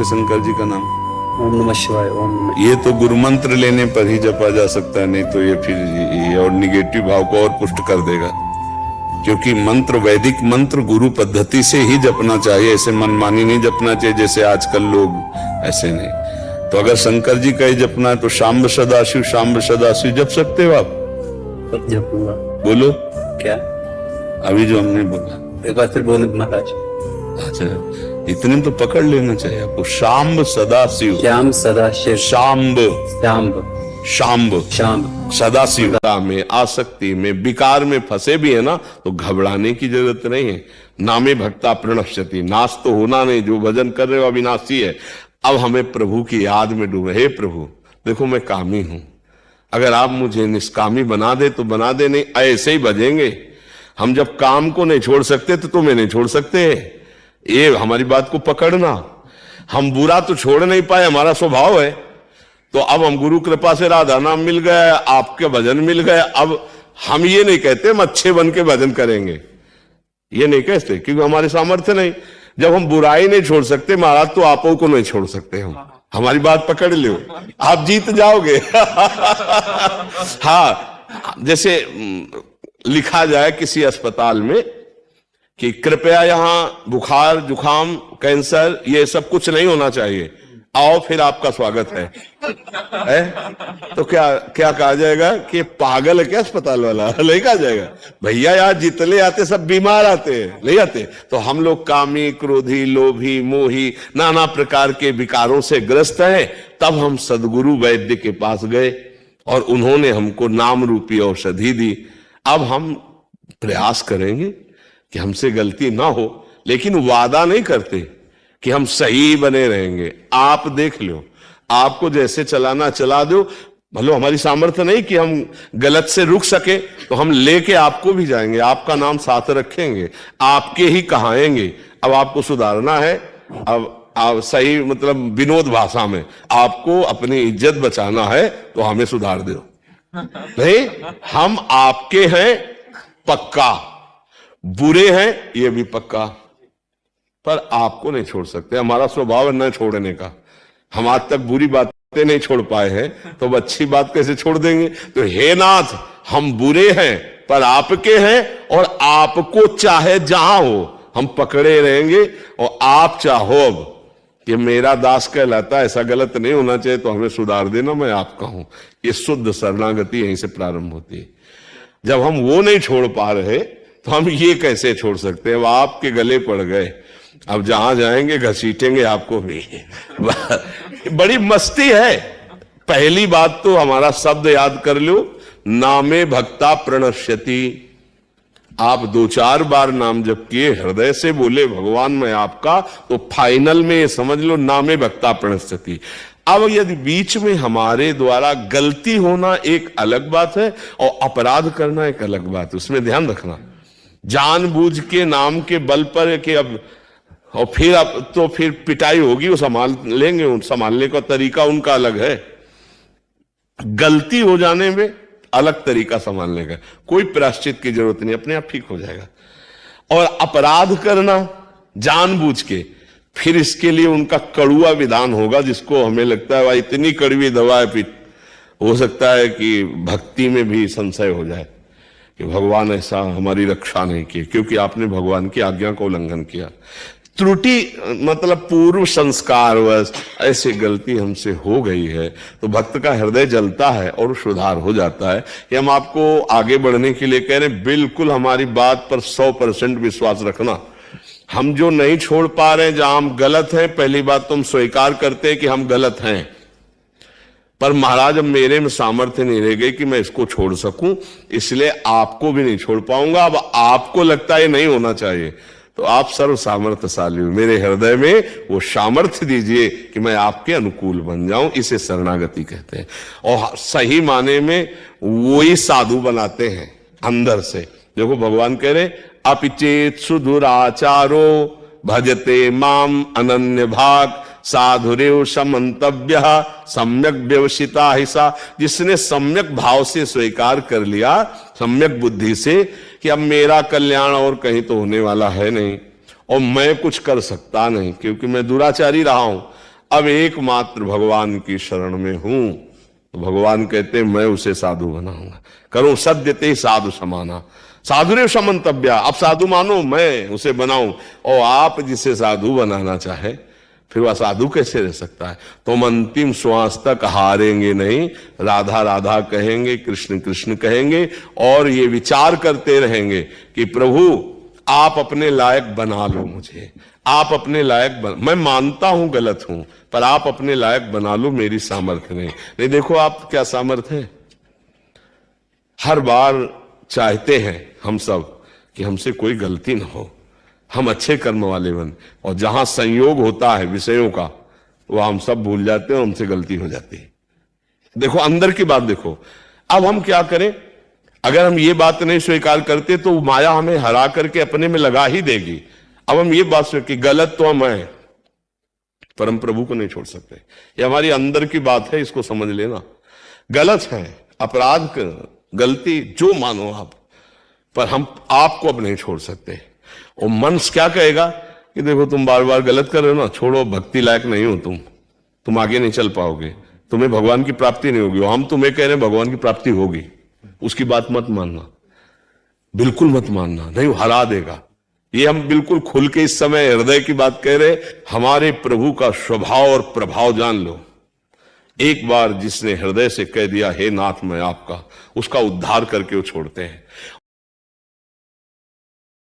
शंकर जी का नाम ओम नमः शिवाय। ओम नमः। ये तो गुरु मंत्र लेने पर ही जपा जा सकता है, नहीं तो ये फिर ये और निगेटिव भाव को और पुष्ट कर देगा। क्योंकि मंत्र, वैदिक मंत्र गुरु पद्धति से ही जपना चाहिए, ऐसे मनमानी नहीं जपना चाहिए जैसे आजकल लोग, ऐसे नहीं। तो अगर शंकर जी का ही जपना है तो शाम्ब सदाशिव जप सकते हो आप? सब जपूंगा। बोलो क्या? अभी जो हमने बोला एक बार फिर बोले महाराज। अच्छा, इतने तो पकड़ लेना चाहिए आपको। शाम्ब सदाशिव, श्याम सदाशिव, शाम्ब श्याम्ब शाम्ब श्याम सदाशिव में, आसक्ति में, विकार में फंसे भी है ना, तो घबराने की जरूरत नहीं है। नामे भक्ता प्रणश्यति, नाश तो होना नहीं, जो भजन कर रहे हो अविनाशी है। अब हमें प्रभु की याद में डूबे। हे प्रभु देखो मैं कामी हूं, अगर आप मुझे निष्कामी बना दे तो बना दे, नहीं ऐसे ही भजेंगे। हम जब काम को नहीं छोड़ सकते तो तुम्हें नहीं छोड़ सकते। ये हमारी बात को पकड़ना। हम बुरा तो छोड़ नहीं पाए, हमारा स्वभाव है। तो अब हम गुरु कृपा से राधा नाम मिल गए, आपके भजन मिल गए। अब हम ये नहीं कहते हम अच्छे बन के भजन करेंगे, ये नहीं कहते, क्योंकि हमारे सामर्थ्य नहीं। जब हम बुराई नहीं छोड़ सकते महाराज, तो आपो को नहीं छोड़ सकते हम। हमारी बात पकड़ लो, आप जीत जाओगे। हाँ, जैसे लिखा जाए किसी अस्पताल में कि कृपया यहां बुखार, जुखाम, कैंसर ये सब कुछ नहीं होना चाहिए, आओ फिर आपका स्वागत है? तो क्या क्या कहा जाएगा कि पागल है क्या अस्पताल वाला? नहीं कहा जाएगा भैया यार जितने आते सब बीमार आते हैं, नहीं आते। तो हम लोग कामी, क्रोधी, लोभी, मोही, नाना प्रकार के विकारों से ग्रस्त हैं। तब हम सदगुरु वैद्य के पास गए और उन्होंने हमको नाम रूपी औषधि दी। अब हम प्रयास करेंगे कि हमसे गलती ना हो, लेकिन वादा नहीं करते कि हम सही बने रहेंगे। आप देख लो, आपको जैसे चलाना चला दो। मतलब हमारी सामर्थ्य नहीं कि हम गलत से रुक सके, तो हम लेके आपको भी जाएंगे, आपका नाम साथ रखेंगे, आपके ही कहाएंगे। अब आपको सुधारना है, अब आप सही मतलब विनोद भाषा में आपको अपनी इज्जत बचाना है, तो हमें सुधार दो। नहीं, हम आपके हैं पक्का, बुरे हैं ये भी पक्का, पर आपको नहीं छोड़ सकते। हमारा स्वभाव है न छोड़ने का। हम आज तक बुरी बातें नहीं छोड़ पाए हैं, तो अब अच्छी बात कैसे छोड़ देंगे? तो हे नाथ, हम बुरे हैं पर आपके हैं, और आपको चाहे जहां हो हम पकड़े रहेंगे, और आप चाहो अब कि मेरा दास कहलाता, ऐसा गलत नहीं होना चाहिए, तो हमें सुधार देना, मैं आपका हूं। ये शुद्ध शरणागति यहीं से प्रारंभ होती है। जब हम वो नहीं छोड़ पा रहे तो हम ये कैसे छोड़ सकते हैं? अब आपके गले पड़ गए, अब जहां जाएंगे घसीटेंगे आपको भी। बड़ी मस्ती है। पहली बात तो हमारा शब्द याद कर लो, नामे भक्ता प्रणश्यति। आप 2-4 बार नाम जप किए, हृदय से बोले भगवान मैं आपका, तो फाइनल में समझ लो नामे भक्ता प्रणश्यति। अब यदि बीच में हमारे द्वारा गलती होना एक अलग बात है, और अपराध करना एक अलग बात है, उसमें ध्यान रखना। जानबूझ के नाम के बल पर कि अब, और फिर अब तो फिर पिटाई होगी, वो संभाल लेंगे, संभालने का तरीका उनका अलग है। गलती हो जाने में अलग तरीका संभालने का, कोई प्रायश्चित की जरूरत नहीं, अपने आप ठीक हो जाएगा। और अपराध करना जानबूझ के, फिर इसके लिए उनका कड़ुआ विधान होगा, जिसको हमें लगता है भाई इतनी कड़वी दवा है, फिर हो सकता है कि भक्ति में भी संशय हो जाए कि भगवान ऐसा हमारी रक्षा नहीं की, क्योंकि आपने भगवान की आज्ञा का उल्लंघन किया। त्रुटि मतलब पूर्व संस्कारवश ऐसी गलती हमसे हो गई है, तो भक्त का हृदय जलता है और सुधार हो जाता है। कि हम आपको आगे बढ़ने के लिए कह रहे हैं, बिल्कुल हमारी बात पर 100% विश्वास रखना। हम जो नहीं छोड़ पा रहे हैं, जहां हम गलत हैं, पहली बात तो हम स्वीकार करते हैं कि हम गलत हैं, पर महाराज अब मेरे में सामर्थ्य नहीं रह गई कि मैं इसको छोड़ सकूं, इसलिए आपको भी नहीं छोड़ पाऊंगा। अब आपको लगता है नहीं होना चाहिए, तो आप सर्व सामर्थ्यशाली हो, मेरे हृदय में वो सामर्थ्य दीजिए कि मैं आपके अनुकूल बन जाऊं। इसे शरणागति कहते हैं। और सही माने में वही साधु बनाते हैं अंदर से। देखो भगवान कह रहे, अपिचेत सुदुराचारो भजते माम अनन्य भाग साधुरेव समंतव्य सम्यक व्यवसिता हिसा। जिसने सम्यक भाव से स्वीकार कर लिया, सम्यक बुद्धि से, कि अब मेरा कल्याण और कहीं तो होने वाला है नहीं, और मैं कुछ कर सकता नहीं, क्योंकि मैं दुराचारी रहा हूं। अब एकमात्र भगवान की शरण में हूं। तो भगवान कहते मैं उसे साधु बनाऊंगा। करो सद्यते साधु समाना, साधुरे समंतव्या। अब साधु मानो मैं उसे बनाऊं, और आप जिसे साधु बनाना चाहे फिर वह साधु कैसे रह सकता है। तुम अंतिम श्वास तक हारेंगे नहीं, राधा राधा कहेंगे, कृष्ण कृष्ण कहेंगे, और ये विचार करते रहेंगे कि प्रभु आप अपने लायक बना लो मुझे, आप अपने लायक मैं मानता हूं गलत हूं, पर आप अपने लायक बना लो, मेरी सामर्थ्य नहीं। देखो आप क्या सामर्थ्य है। हर बार चाहते हैं हम सब कि हमसे कोई गलती ना हो, हम अच्छे कर्म वाले बन, और जहां संयोग होता है विषयों का वह हम सब भूल जाते हैं, हमसे गलती हो जाती है। देखो अंदर की बात देखो। अब हम क्या करें, अगर हम ये बात नहीं स्वीकार करते तो माया हमें हरा करके अपने में लगा ही देगी। अब हम ये बात कि गलत तो हम हैं, पर हम प्रभु को नहीं छोड़ सकते। ये हमारी अंदर की बात है, इसको समझ लेना। गलत है, अपराध गलती जो मानो आप, पर हम आपको अब नहीं छोड़ सकते। और मन क्या कहेगा कि देखो तुम बार बार गलत कर रहे हो ना, छोड़ो, भक्ति लायक नहीं हो तुम आगे नहीं चल पाओगे, तुम्हें भगवान की प्राप्ति नहीं होगी। हम तुम्हें कह रहे हैं भगवान की प्राप्ति होगी, उसकी बात मत मानना, बिल्कुल मत मानना, नहीं हरा देगा। ये हम बिल्कुल खुल के इस समय हृदय की बात कह रहे। हमारे प्रभु का स्वभाव और प्रभाव जान लो। एक बार जिसने हृदय से कह दिया हे नाथ मैं आपका, उसका उद्धार करके वो छोड़ते हैं।